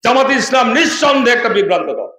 জামাতে ইসলাম নিঃসন্দেহে একটা বিভ্রান্ত দল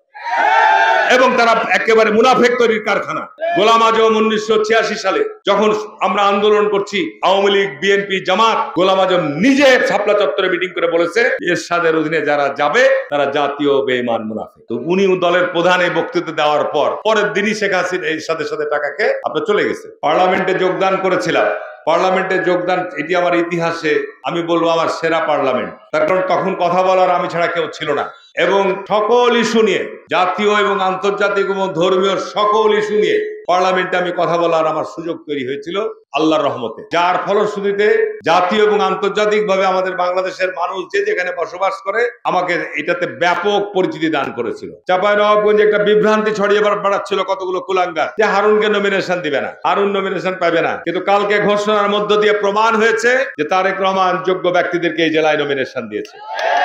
এবং তারা একেবারে মুনাফেক তৈরির কারখানা। গোলাম আজম 1986 সালে যখন আমরা আন্দোলন করছি, আওয়ামী লীগ, বিএনপি, জামাত, গোলাম আজম নিজে শাপলা চত্বরে মিটিং করে বলেছে এরশাদের অধীনে যারা যাবে তারা জাতীয় বেঈমান মুনাফিক। তো উনি দলের প্রধান এই বক্তৃতা দেওয়ার পরের দিনই শেখ হাসিনা এরশাদের সাথে টাকা খেয়ে আপনার চলে গেছে। পার্লামেন্টে যোগদান করেছিলাম, পার্লামেন্টে যোগদান, এটি আমার ইতিহাসে আমি বলবো আমার সেরা পার্লামেন্ট। তার কারণ তখন কথা বলার আমি ছাড়া কেউ ছিল না এবং সকল ইস্যু নিয়ে, জাতীয় এবং আন্তর্জাতিক এবং ধর্মীয় সকল ইস্যু নিয়ে পার্লামেন্টে আমি কথা বলার আমার সুযোগ তৈরি হয়েছিল আল্লাহর রহমতে, যার ফলশ্রুতিতে জাতীয় এবং আন্তর্জাতিক ভাবে আমাদের বাংলাদেশের মানুষ যে যেখানে বসবাস করে আমাকে এটাতে ব্যাপক পরিচিতি দান করেছিল। চাঁপাইনবাবগঞ্জে একটা বিভ্রান্তি ছড়িয়ে বেড়াচ্ছিল কতগুলো কুলাঙ্গার যে হারুনকে নমিনেশন দিবে না, হারুন নমিনেশন পাবে না, কিন্তু কালকে ঘোষণার মধ্য দিয়ে প্রমাণ হয়েছে যে তারেক রহমান যোগ্য ব্যক্তিদেরকে এই জেলায় নমিনেশন দিয়েছে।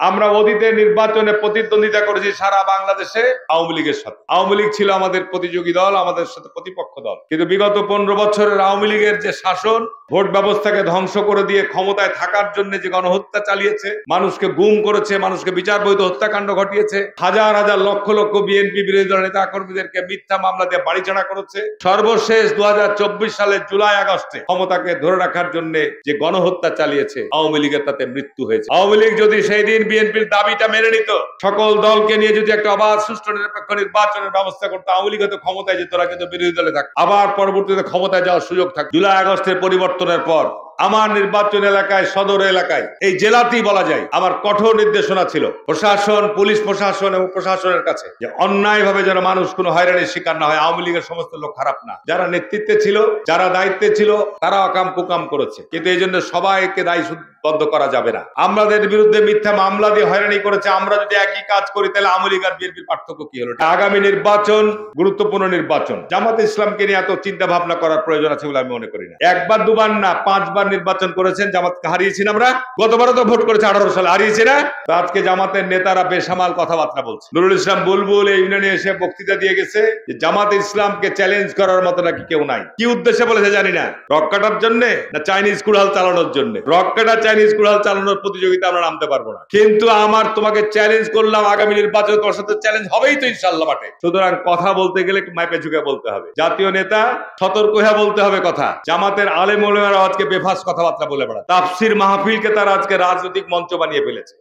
আমরা অতীতে নির্বাচনে প্রতিদ্বন্দ্বিতা করেছি সারা বাংলাদেশে আওয়ামী লীগের সাথে। আওয়ামী লীগ ছিল আমাদের প্রতিযোগী দল, আমাদের সাথে প্রতিপক্ষ দল, কিন্তু বিগত 15 বছরের আওয়ামী লীগের যে শাসন, ভোট ব্যবস্থাকে ধ্বংস করে দিয়ে ক্ষমতায় থাকার জন্য যে গণহত্যা চালিয়েছে, মানুষকে গুম করেছে, মানুষকে বিচার বহির্ভূত হত্যাকাণ্ড ঘটিয়েছে, হাজার হাজার লক্ষ লক্ষ বিএনপি বিরোধী দলের নেতা কর্মীদেরকে মিথ্যা মামলা দিয়ে বাড়ি ছাড়া করেছে। সর্বশেষ 2024 সালের জুলাই আগস্টে ক্ষমতাকে ধরে রাখার জন্য যে গণহত্যা চালিয়েছে আওয়ামী লীগের, তাতে মৃত্যু হয়েছে। আওয়ামী লীগ যদি সেই দিন বিএনপির দাবিটা মেনে নিত, সকল দলকে নিয়ে যদি একটা অবাধ সুষ্ঠু নিরপেক্ষ নির্বাচনের ব্যবস্থা করতো, আওয়ামী লীগ হয়তো ক্ষমতায় যেত না, কিন্তু বিরোধী দলে থাকতো, আবার পরবর্তীতে ক্ষমতায় যাওয়ার সুযোগ থাকতো। জুলাই আগস্টের পরিবর্তনের পর আমার নির্বাচন এলাকায়, সদর এলাকায়, এই জেলাতেই বলা যায় আমার কঠোর নির্দেশনা ছিল প্রশাসন, পুলিশ প্রশাসন এবং প্রশাসনের কাছে যে অন্যায় ভাবে যেন মানুষ কোনো হয়রানির শিকার না হয়। আওয়ামী লীগের সমস্ত লোক খারাপ না, যারা নেতৃত্বে ছিল, যারা দায়িত্বে ছিল, তারা অকাম কুকাম করেছে, কিন্তু এই জন্য সবাইকে দায়ী বন্ধ করা যাবে না। আমাদের বিরুদ্ধে মিথ্যা মামলা দিয়ে হয়রানি করেছে। আমরা যদি একই কাজ করি তাহলে আওয়ামী লীগ আর বিএনপির পার্থক্য কি হলো? আগামী নির্বাচন গুরুত্বপূর্ণ নির্বাচন। জামাতে ইসলামকে নিয়ে এত চিন্তা ভাবনা করার প্রয়োজন আছে বলে আমি মনে করি না। একবার দুবার না, 5 বার নির্বাচন করেছেন, জামাতকে হারিয়েছি আমরা। গতবারও তো ভোট করেছে 18 সালে, হারিয়েছি না? তো আজকে জামাতের নেতারা বেসামাল কথাবার্তা বলছে। নুরুল ইসলাম বুলবুল এই ইউনিয়নে এসে বক্তৃতা দিয়ে গেছে যে জামাতে ইসলামকে চ্যালেঞ্জ করার মতো নাকি কেউ নাই। কি উদ্দেশ্যে বলেছে জানি না, রক কাটার জন্য না চাইনিজ কুড়াল চালানোর জন্য? রক কাটা চাইনিজ কুড়াল চালানোর প্রতিযোগিতা আমরা নামতে পারবো না, কিন্তু আমার তোমাকে চ্যালেঞ্জ করলাম, আগামী নির্বাচন তোমার সাথে চ্যালেঞ্জ হবেই তো ইনশাআল্লাহ মাঠে। সুতরাং কথা বলতে গেলে মাইপে ঝুঁকে বলতে হবে, জাতীয় নেতা সতর্ক হয়ে বলতে হবে কথা। জামাতের আলেম ওলামারা আজকে বেফাস কথাবার্তা বলে বেড়ায়, তাফসীর মাহফিলকে তারা আজকে রাজনৈতিক মঞ্চ বানিয়ে ফেলেছে।